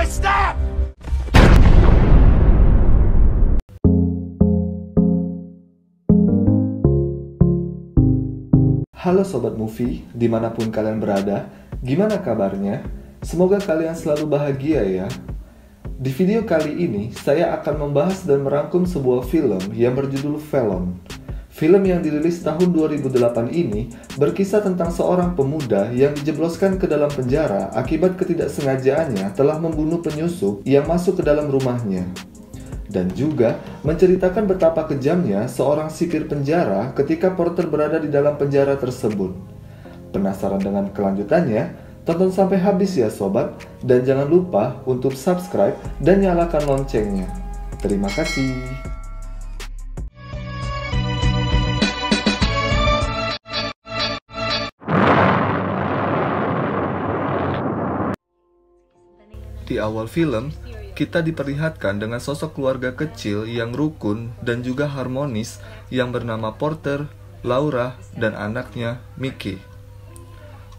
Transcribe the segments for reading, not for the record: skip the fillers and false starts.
my staff! Halo Sobat Movie, dimanapun kalian berada, gimana kabarnya? Semoga kalian selalu bahagia ya. Di video kali ini, saya akan membahas dan merangkum sebuah film yang berjudul Felon. Film yang dirilis tahun 2008 ini berkisah tentang seorang pemuda yang dijebloskan ke dalam penjara akibat ketidaksengajaannya telah membunuh penyusup yang masuk ke dalam rumahnya. Dan juga menceritakan betapa kejamnya seorang sipir penjara ketika Porter berada di dalam penjara tersebut. Penasaran dengan kelanjutannya? Tonton sampai habis ya sobat, dan jangan lupa untuk subscribe dan nyalakan loncengnya. Terima kasih. Di awal film, kita diperlihatkan dengan sosok keluarga kecil yang rukun dan juga harmonis yang bernama Porter, Laura, dan anaknya Mickey.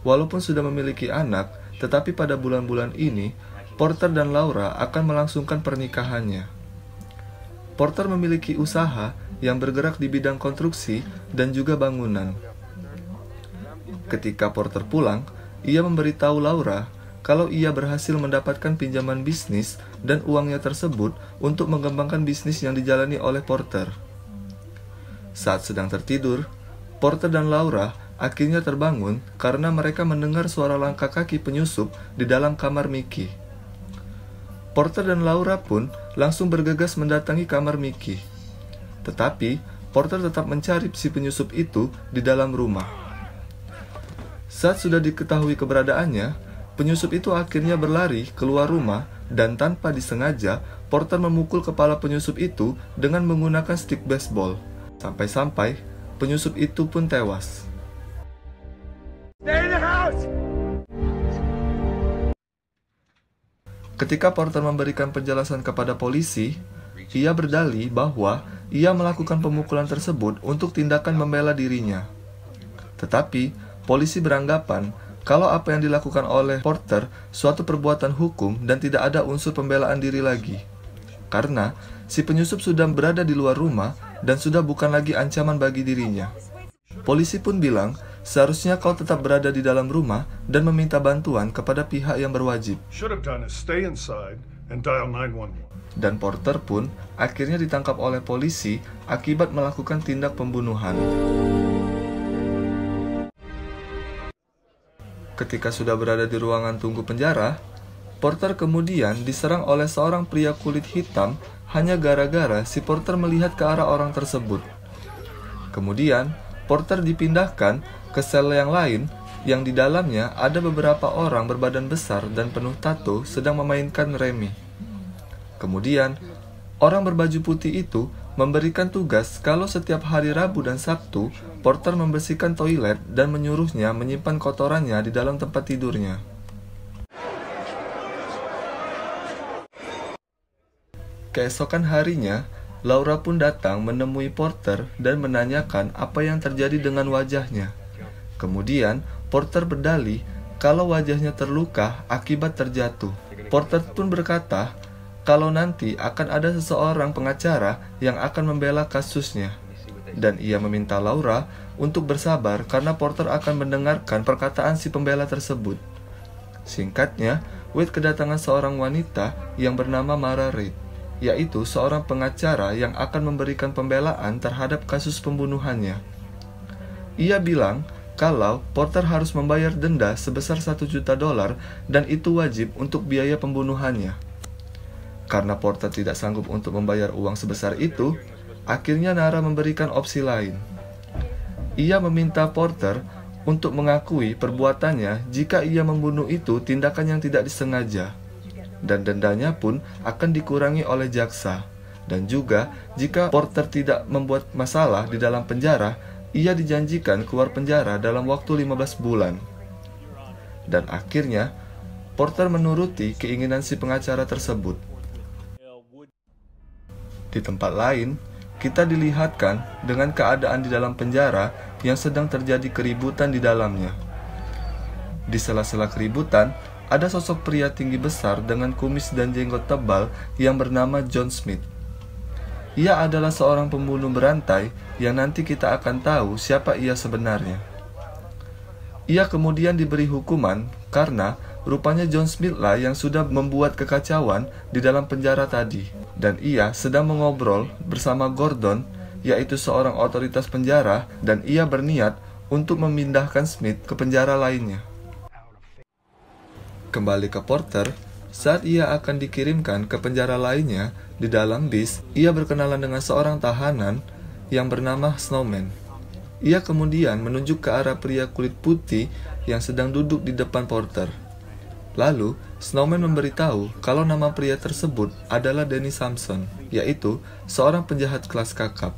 Walaupun sudah memiliki anak, tetapi pada bulan-bulan ini, Porter dan Laura akan melangsungkan pernikahannya. Porter memiliki usaha yang bergerak di bidang konstruksi dan juga bangunan. Ketika Porter pulang, ia memberitahu Laura kalau ia berhasil mendapatkan pinjaman bisnis dan uangnya tersebut untuk mengembangkan bisnis yang dijalani oleh Porter. Saat sedang tertidur, Porter dan Laura akhirnya terbangun karena mereka mendengar suara langkah kaki penyusup di dalam kamar Mickey. Porter dan Laura pun langsung bergegas mendatangi kamar Mickey. Tetapi, Porter tetap mencari si penyusup itu di dalam rumah. Saat sudah diketahui keberadaannya, penyusup itu akhirnya berlari keluar rumah dan tanpa disengaja, Porter memukul kepala penyusup itu dengan menggunakan stik baseball. Sampai-sampai, penyusup itu pun tewas. Stay in the house! Ketika Porter memberikan penjelasan kepada polisi, ia berdalih bahwa ia melakukan pemukulan tersebut untuk tindakan membela dirinya. Tetapi, polisi beranggapan kalau apa yang dilakukan oleh Porter suatu perbuatan hukum dan tidak ada unsur pembelaan diri lagi. Karena si penyusup sudah berada di luar rumah dan sudah bukan lagi ancaman bagi dirinya. Polisi pun bilang, seharusnya kau tetap berada di dalam rumah dan meminta bantuan kepada pihak yang berwajib. Dan Porter pun akhirnya ditangkap oleh polisi akibat melakukan tindak pembunuhan. Ketika sudah berada di ruangan tunggu penjara, Porter kemudian diserang oleh seorang pria kulit hitam hanya gara-gara si Porter melihat ke arah orang tersebut. Kemudian, Porter dipindahkan ke sel yang lain yang di dalamnya ada beberapa orang berbadan besar dan penuh tato sedang memainkan remi. Kemudian, orang berbaju putih itu memberikan tugas kalau setiap hari Rabu dan Sabtu, Porter membersihkan toilet dan menyuruhnya menyimpan kotorannya di dalam tempat tidurnya. Keesokan harinya, Laura pun datang menemui Porter dan menanyakan apa yang terjadi dengan wajahnya. Kemudian, Porter berdalih kalau wajahnya terluka akibat terjatuh. Porter pun berkata kalau nanti akan ada seseorang pengacara yang akan membela kasusnya. Dan ia meminta Laura untuk bersabar karena Porter akan mendengarkan perkataan si pembela tersebut. Singkatnya, Wade kedatangan seorang wanita yang bernama Mara Reid, yaitu seorang pengacara yang akan memberikan pembelaan terhadap kasus pembunuhannya. Ia bilang kalau Porter harus membayar denda sebesar $1 juta dan itu wajib untuk biaya pembunuhannya. Karena Porter tidak sanggup untuk membayar uang sebesar itu, akhirnya Nara memberikan opsi lain. Ia meminta Porter untuk mengakui perbuatannya jika ia membunuh itu tindakan yang tidak disengaja. Dan dendanya pun akan dikurangi oleh jaksa. Dan juga, jika Porter tidak membuat masalah di dalam penjara, ia dijanjikan keluar penjara dalam waktu 15 bulan. Dan akhirnya, Porter menuruti keinginan si pengacara tersebut. Di tempat lain, kita dilihatkan dengan keadaan di dalam penjara yang sedang terjadi keributan di dalamnya. Di sela-sela keributan, ada sosok pria tinggi besar dengan kumis dan jenggot tebal yang bernama John Smith. Ia adalah seorang pembunuh berantai yang nanti kita akan tahu siapa ia sebenarnya. Ia kemudian diberi hukuman karena rupanya John Smith lah yang sudah membuat kekacauan di dalam penjara tadi. Dan ia sedang mengobrol bersama Gordon, yaitu seorang otoritas penjara, dan ia berniat untuk memindahkan Smith ke penjara lainnya. Kembali ke Porter, saat ia akan dikirimkan ke penjara lainnya, di dalam bis, ia berkenalan dengan seorang tahanan yang bernama Snowman. Ia kemudian menunjuk ke arah pria kulit putih yang sedang duduk di depan Porter. Lalu, Snowman memberitahu kalau nama pria tersebut adalah Danny Samson, yaitu seorang penjahat kelas kakap.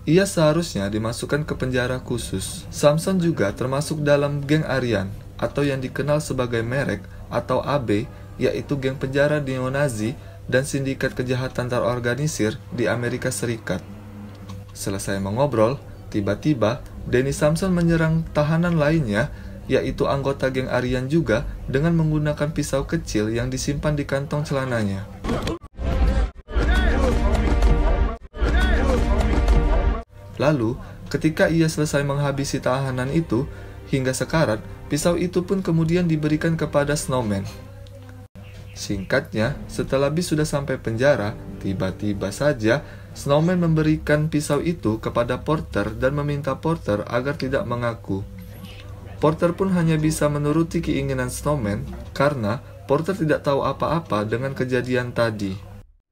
Ia seharusnya dimasukkan ke penjara khusus. Samson juga termasuk dalam geng Aryan, atau yang dikenal sebagai merek atau AB, yaitu geng penjara neo-Nazi dan sindikat kejahatan terorganisir di Amerika Serikat. Selesai mengobrol, tiba-tiba Danny Samson menyerang tahanan lainnya, yaitu anggota geng Aryan juga, dengan menggunakan pisau kecil yang disimpan di kantong celananya. Lalu, ketika ia selesai menghabisi tahanan itu, hingga sekarat, pisau itu pun kemudian diberikan kepada Snowman. Singkatnya, setelah bis sudah sampai penjara, tiba-tiba saja Snowman memberikan pisau itu kepada Porter dan meminta Porter agar tidak mengaku. Porter pun hanya bisa menuruti keinginan Snowman karena Porter tidak tahu apa-apa dengan kejadian tadi.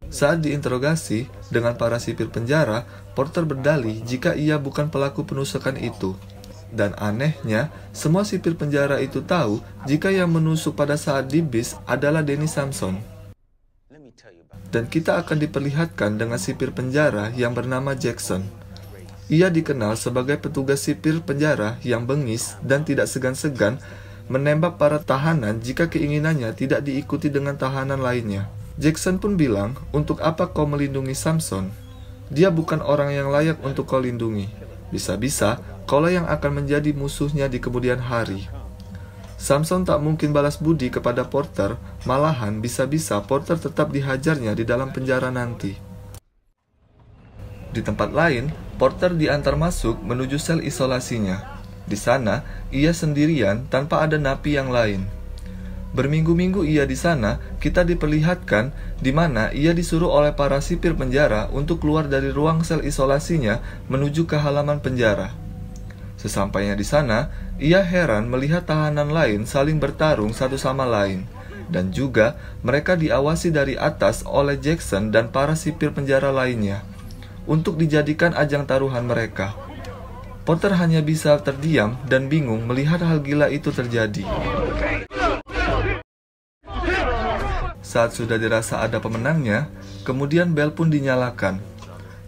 Saat diinterogasi dengan para sipir penjara, Porter berdalih jika ia bukan pelaku penusukan itu. Dan anehnya, semua sipir penjara itu tahu jika yang menusuk pada saat di bis adalah Danny Samson. Dan kita akan diperlihatkan dengan sipir penjara yang bernama Jackson. Ia dikenal sebagai petugas sipir penjara yang bengis dan tidak segan-segan menembak para tahanan jika keinginannya tidak diikuti dengan tahanan lainnya. Jackson pun bilang, "Untuk apa kau melindungi Samson? Dia bukan orang yang layak untuk kau lindungi. Bisa-bisa kaulah yang akan menjadi musuhnya di kemudian hari." Samson tak mungkin balas budi kepada Porter, malahan bisa-bisa Porter tetap dihajarnya di dalam penjara nanti. Di tempat lain, Porter diantar masuk menuju sel isolasinya. Di sana, ia sendirian tanpa ada napi yang lain. Berminggu-minggu ia di sana, kita diperlihatkan di mana ia disuruh oleh para sipir penjara untuk keluar dari ruang sel isolasinya menuju ke halaman penjara. Sesampainya di sana, ia heran melihat tahanan lain saling bertarung satu sama lain, dan juga mereka diawasi dari atas oleh Jackson dan para sipir penjara lainnya untuk dijadikan ajang taruhan mereka. Porter hanya bisa terdiam dan bingung melihat hal gila itu terjadi. Saat sudah dirasa ada pemenangnya, kemudian bel pun dinyalakan,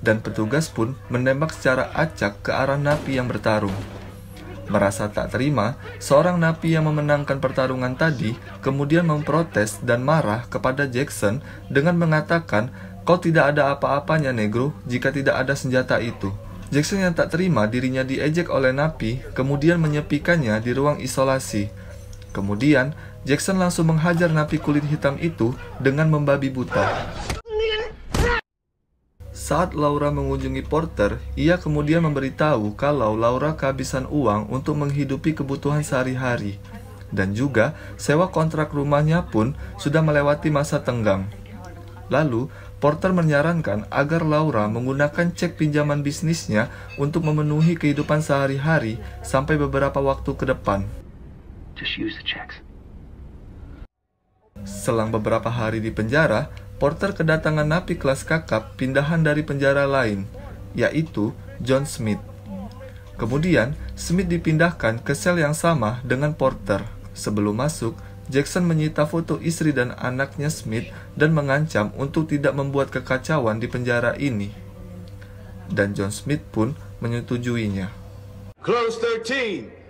dan petugas pun menembak secara acak ke arah napi yang bertarung. Merasa tak terima, seorang napi yang memenangkan pertarungan tadi kemudian memprotes dan marah kepada Jackson dengan mengatakan, "Kau tidak ada apa-apanya, negro, jika tidak ada senjata itu." Jackson yang tak terima dirinya diejek oleh napi kemudian menyepikannya di ruang isolasi. Kemudian, Jackson langsung menghajar napi kulit hitam itu dengan membabi buta. Saat Laura mengunjungi Porter, ia kemudian memberitahu kalau Laura kehabisan uang untuk menghidupi kebutuhan sehari-hari. Dan juga, sewa kontrak rumahnya pun sudah melewati masa tenggang. Lalu, Porter menyarankan agar Laura menggunakan cek pinjaman bisnisnya untuk memenuhi kehidupan sehari-hari sampai beberapa waktu ke depan. Just use the checks. Selang beberapa hari di penjara, Porter kedatangan napi kelas kakap pindahan dari penjara lain, yaitu John Smith. Kemudian, Smith dipindahkan ke sel yang sama dengan Porter. Sebelum masuk, Jackson menyita foto istri dan anaknya Smith dan mengancam untuk tidak membuat kekacauan di penjara ini. Dan John Smith pun menyetujuinya. Close 13.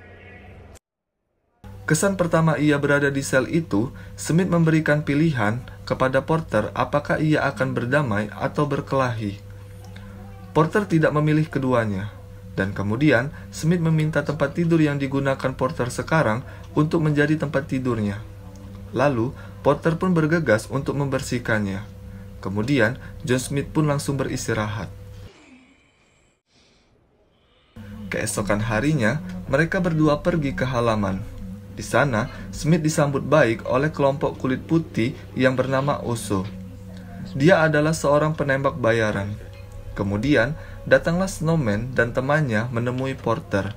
Kesan pertama ia berada di sel itu, Smith memberikan pilihan kepada Porter apakah ia akan berdamai atau berkelahi. Porter tidak memilih keduanya, dan kemudian Smith meminta tempat tidur yang digunakan Porter sekarang untuk menjadi tempat tidurnya. Lalu, Porter pun bergegas untuk membersihkannya. Kemudian, John Smith pun langsung beristirahat. Keesokan harinya, mereka berdua pergi ke halaman. Di sana, Smith disambut baik oleh kelompok kulit putih yang bernama Oso. Dia adalah seorang penembak bayaran. Kemudian, datanglah Snowman dan temannya menemui Porter.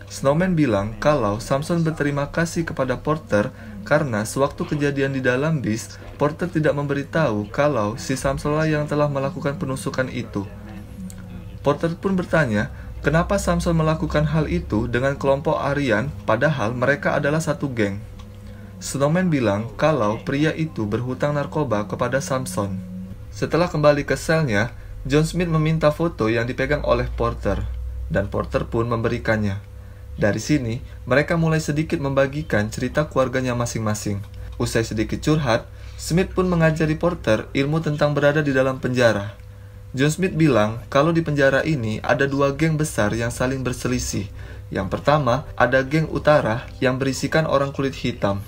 Snowman bilang kalau Samson berterima kasih kepada Porter karena sewaktu kejadian di dalam bis, Porter tidak memberitahu kalau si Samsonlah yang telah melakukan penusukan itu. Porter pun bertanya, kenapa Samson melakukan hal itu dengan kelompok Aryan padahal mereka adalah satu geng? Snowman bilang kalau pria itu berhutang narkoba kepada Samson. Setelah kembali ke selnya, John Smith meminta foto yang dipegang oleh Porter, dan Porter pun memberikannya. Dari sini, mereka mulai sedikit membagikan cerita keluarganya masing-masing. Usai sedikit curhat, Smith pun mengajari Porter ilmu tentang berada di dalam penjara. John Smith bilang kalau di penjara ini ada dua geng besar yang saling berselisih. Yang pertama, ada geng utara yang berisikan orang kulit hitam.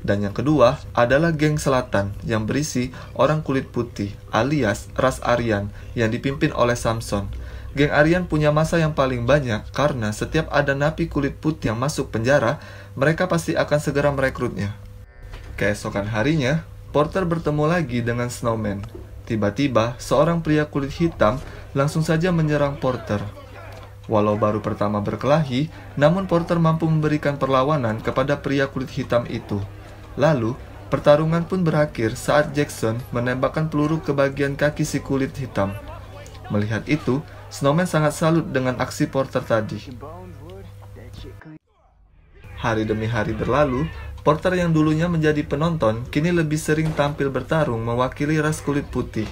Dan yang kedua adalah geng selatan yang berisi orang kulit putih, alias ras Aryan yang dipimpin oleh Samson. Geng Aryan punya massa yang paling banyak karena setiap ada napi kulit putih yang masuk penjara, mereka pasti akan segera merekrutnya. Keesokan harinya, Porter bertemu lagi dengan Snowman. Tiba-tiba, seorang pria kulit hitam langsung saja menyerang Porter. Walau baru pertama berkelahi, namun Porter mampu memberikan perlawanan kepada pria kulit hitam itu. Lalu, pertarungan pun berakhir saat Jackson menembakkan peluru ke bagian kaki si kulit hitam. Melihat itu, Snowman sangat salut dengan aksi Porter tadi. Hari demi hari berlalu, Porter yang dulunya menjadi penonton kini lebih sering tampil bertarung mewakili ras kulit putih.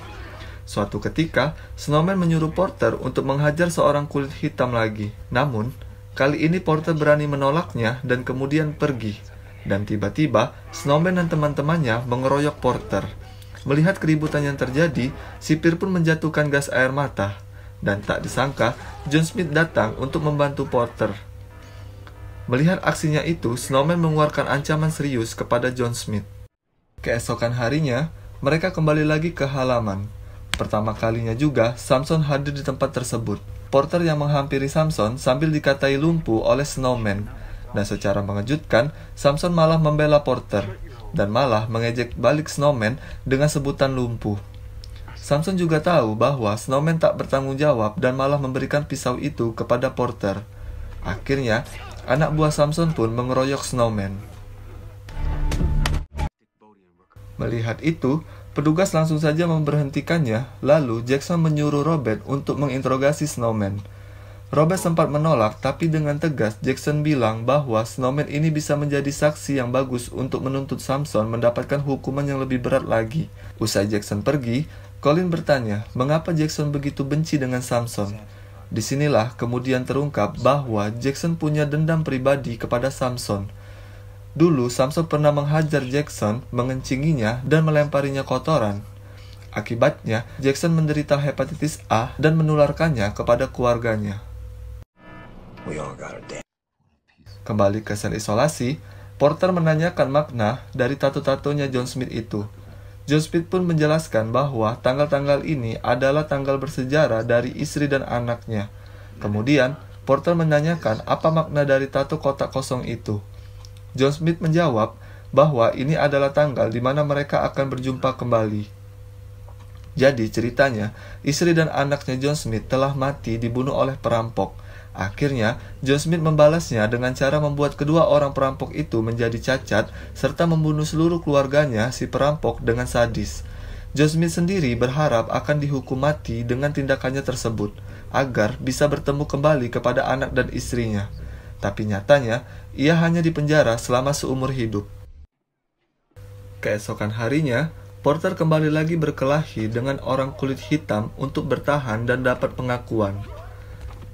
Suatu ketika, Snowman menyuruh Porter untuk menghajar seorang kulit hitam lagi. Namun, kali ini Porter berani menolaknya dan kemudian pergi. Dan tiba-tiba, Snowman dan teman-temannya mengeroyok Porter. Melihat keributan yang terjadi, sipir pun menjatuhkan gas air mata. Dan tak disangka, John Smith datang untuk membantu Porter. Melihat aksinya itu, Snowman mengeluarkan ancaman serius kepada John Smith. Keesokan harinya, mereka kembali lagi ke halaman. Pertama kalinya juga, Samson hadir di tempat tersebut. Porter yang menghampiri Samson sambil dikatai lumpuh oleh Snowman. Dan secara mengejutkan, Samson malah membela Porter. Dan malah mengejek balik Snowman dengan sebutan lumpuh. Samson juga tahu bahwa Snowman tak bertanggung jawab dan malah memberikan pisau itu kepada Porter. Akhirnya, anak buah Samson pun mengeroyok Snowman. Melihat itu, petugas langsung saja memberhentikannya, lalu Jackson menyuruh Robert untuk menginterogasi Snowman. Robert sempat menolak, tapi dengan tegas Jackson bilang bahwa Snowman ini bisa menjadi saksi yang bagus untuk menuntut Samson mendapatkan hukuman yang lebih berat lagi. Usai Jackson pergi, Colin bertanya mengapa Jackson begitu benci dengan Samson. Disinilah kemudian terungkap bahwa Jackson punya dendam pribadi kepada Samson. Dulu Samson pernah menghajar Jackson, mengencinginya, dan melemparinya kotoran. Akibatnya, Jackson menderita hepatitis A dan menularkannya kepada keluarganya. Kembali ke sel isolasi, Porter menanyakan makna dari tato-tatonya John Smith itu. John Smith pun menjelaskan bahwa tanggal-tanggal ini adalah tanggal bersejarah dari istri dan anaknya. Kemudian, Porter menanyakan apa makna dari tato kotak kosong itu. John Smith menjawab bahwa ini adalah tanggal di mana mereka akan berjumpa kembali. Jadi ceritanya, istri dan anaknya John Smith telah mati dibunuh oleh perampok. Akhirnya, John Smith membalasnya dengan cara membuat kedua orang perampok itu menjadi cacat, serta membunuh seluruh keluarganya si perampok dengan sadis. John Smith sendiri berharap akan dihukum mati dengan tindakannya tersebut, agar bisa bertemu kembali kepada anak dan istrinya. Tapi nyatanya, ia hanya dipenjara selama seumur hidup. Keesokan harinya, Porter kembali lagi berkelahi dengan orang kulit hitam untuk bertahan dan dapat pengakuan.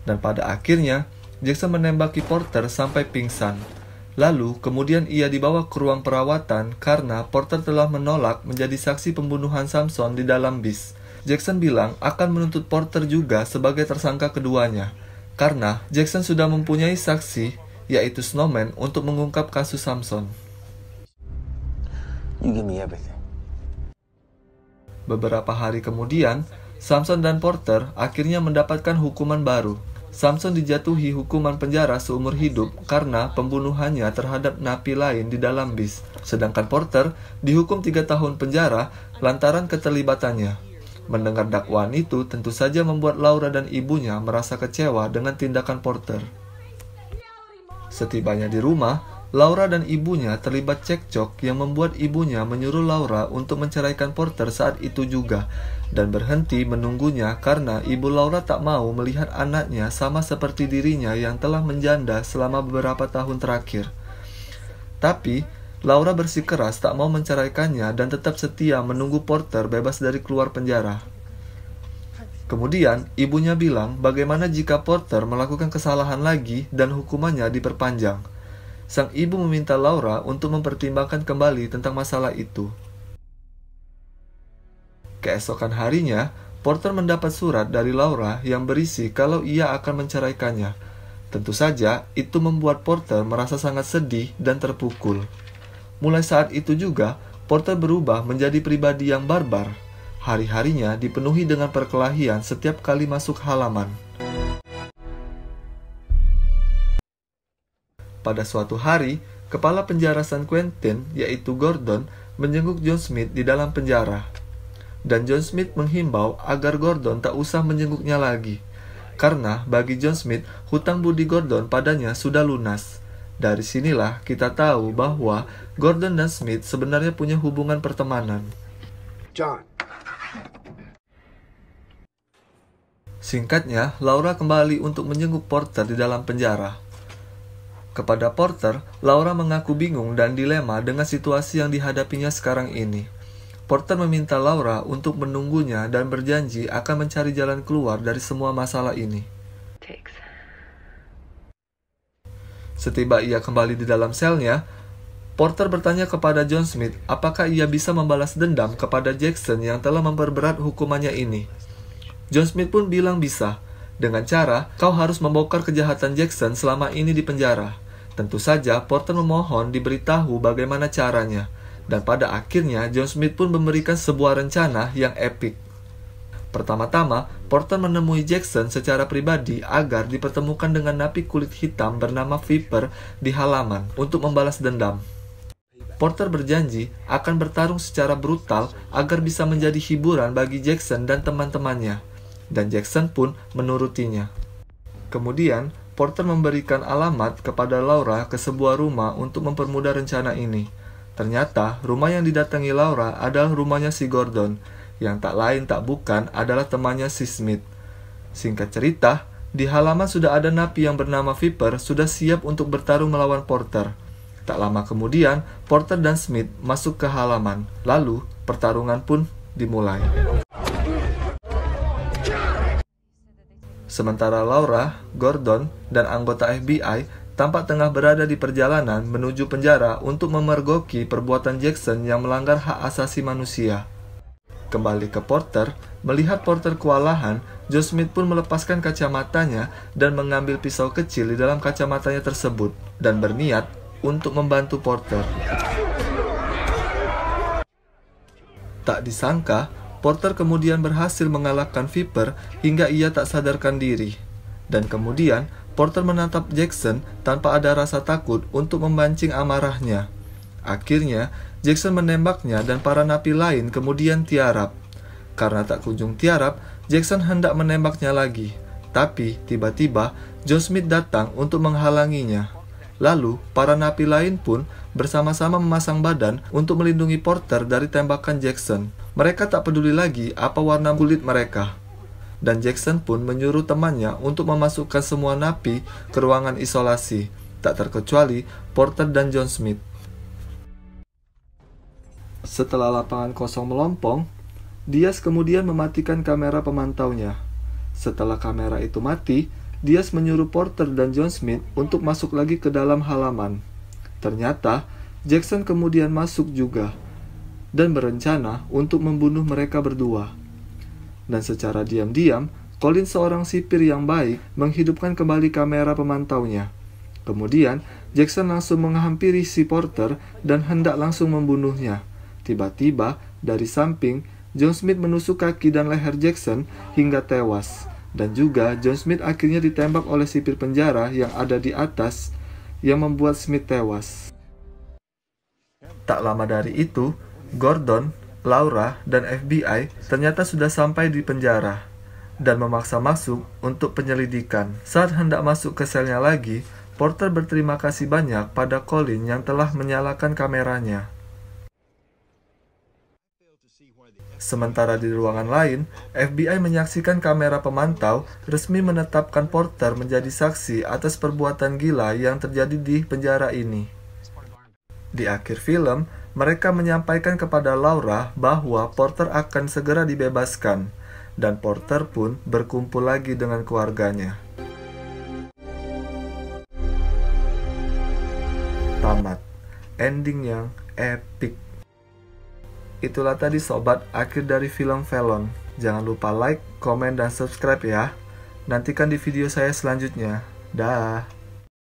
Dan pada akhirnya, Jackson menembaki Porter sampai pingsan. Lalu, kemudian ia dibawa ke ruang perawatan karena Porter telah menolak menjadi saksi pembunuhan Samson di dalam bis. Jackson bilang akan menuntut Porter juga sebagai tersangka keduanya, karena Jackson sudah mempunyai saksi, yaitu Snowman, untuk mengungkap kasus Samson. You give me everything. Beberapa hari kemudian, Samson dan Porter akhirnya mendapatkan hukuman baru. Samson dijatuhi hukuman penjara seumur hidup karena pembunuhannya terhadap napi lain di dalam bis. Sedangkan Porter dihukum 3 tahun penjara lantaran keterlibatannya. Mendengar dakwaan itu tentu saja membuat Laura dan ibunya merasa kecewa dengan tindakan Porter. Setibanya di rumah, Laura dan ibunya terlibat cekcok yang membuat ibunya menyuruh Laura untuk menceraikan Porter saat itu juga dan berhenti menunggunya karena ibu Laura tak mau melihat anaknya sama seperti dirinya yang telah menjanda selama beberapa tahun terakhir. Tapi, Laura bersikeras tak mau menceraikannya dan tetap setia menunggu Porter bebas dari keluar penjara. Kemudian, ibunya bilang bagaimana jika Porter melakukan kesalahan lagi dan hukumannya diperpanjang. Sang ibu meminta Laura untuk mempertimbangkan kembali tentang masalah itu. Keesokan harinya, Porter mendapat surat dari Laura yang berisi kalau ia akan menceraikannya. Tentu saja, itu membuat Porter merasa sangat sedih dan terpukul. Mulai saat itu juga, Porter berubah menjadi pribadi yang barbar. Hari-harinya dipenuhi dengan perkelahian setiap kali masuk halaman. Pada suatu hari, kepala penjara San Quentin, yaitu Gordon, menjenguk John Smith di dalam penjara. Dan John Smith menghimbau agar Gordon tak usah menjenguknya lagi. Karena bagi John Smith, hutang budi Gordon padanya sudah lunas. Dari sinilah kita tahu bahwa Gordon dan Smith sebenarnya punya hubungan pertemanan. John. Singkatnya, Laura kembali untuk menjenguk Porter di dalam penjara. Kepada Porter, Laura mengaku bingung dan dilema dengan situasi yang dihadapinya sekarang ini. Porter meminta Laura untuk menunggunya dan berjanji akan mencari jalan keluar dari semua masalah ini. Setiba ia kembali di dalam selnya, Porter bertanya kepada John Smith apakah ia bisa membalas dendam kepada Jackson yang telah memperberat hukumannya ini. John Smith pun bilang bisa, dengan cara kau harus membongkar kejahatan Jackson selama ini di penjara. Tentu saja Porter memohon diberitahu bagaimana caranya, dan pada akhirnya John Smith pun memberikan sebuah rencana yang epik. Pertama-tama, Porter menemui Jackson secara pribadi agar dipertemukan dengan napi kulit hitam bernama Viper di halaman untuk membalas dendam. Porter berjanji akan bertarung secara brutal agar bisa menjadi hiburan bagi Jackson dan teman-temannya, dan Jackson pun menurutinya. Kemudian, Porter memberikan alamat kepada Laura ke sebuah rumah untuk mempermudah rencana ini. Ternyata, rumah yang didatangi Laura adalah rumahnya si Gordon, yang tak lain tak bukan adalah temannya si Smith. Singkat cerita, di halaman sudah ada napi yang bernama Viper sudah siap untuk bertarung melawan Porter. Tak lama kemudian, Porter dan Smith masuk ke halaman. Lalu, pertarungan pun dimulai. Sementara Laura, Gordon, dan anggota FBI tampak tengah berada di perjalanan menuju penjara untuk memergoki perbuatan Jackson yang melanggar hak asasi manusia. Kembali ke Porter, melihat Porter kewalahan, John Smith pun melepaskan kacamatanya dan mengambil pisau kecil di dalam kacamatanya tersebut dan berniat untuk membantu Porter. Tak disangka, Porter kemudian berhasil mengalahkan Viper hingga ia tak sadarkan diri. Dan kemudian, Porter menatap Jackson tanpa ada rasa takut untuk memancing amarahnya. Akhirnya, Jackson menembaknya dan para napi lain kemudian tiarap. Karena tak kunjung tiarap, Jackson hendak menembaknya lagi. Tapi, tiba-tiba, John Smith datang untuk menghalanginya. Lalu, para napi lain pun bersama-sama memasang badan untuk melindungi Porter dari tembakan Jackson. Mereka tak peduli lagi apa warna kulit mereka. Dan Jackson pun menyuruh temannya untuk memasukkan semua napi ke ruangan isolasi, tak terkecuali Porter dan John Smith. Setelah lapangan kosong melompong, Diaz kemudian mematikan kamera pemantaunya. Setelah kamera itu mati, Diaz menyuruh Porter dan John Smith untuk masuk lagi ke dalam halaman. Ternyata, Jackson kemudian masuk juga dan berencana untuk membunuh mereka berdua. Dan secara diam-diam, Colin, seorang sipir yang baik, menghidupkan kembali kamera pemantaunya. Kemudian, Jackson langsung menghampiri si Porter dan hendak langsung membunuhnya. Tiba-tiba, dari samping, John Smith menusuk kaki dan leher Jackson hingga tewas. Dan juga, John Smith akhirnya ditembak oleh sipir penjara yang ada di atas, yang membuat Smith tewas. Tak lama dari itu, Gordon, Laura, dan FBI ternyata sudah sampai di penjara dan memaksa masuk untuk penyelidikan. Saat hendak masuk ke selnya lagi, Porter berterima kasih banyak pada Colin yang telah menyalakan kameranya. Sementara di ruangan lain, FBI menyaksikan kamera pemantau resmi menetapkan Porter menjadi saksi atas perbuatan gila yang terjadi di penjara ini. Di akhir film, mereka menyampaikan kepada Laura bahwa Porter akan segera dibebaskan, dan Porter pun berkumpul lagi dengan keluarganya. Tamat. Ending yang epic. Itulah tadi sobat akhir dari film Felon. Jangan lupa like, komen, dan subscribe ya. Nantikan di video saya selanjutnya. Dah.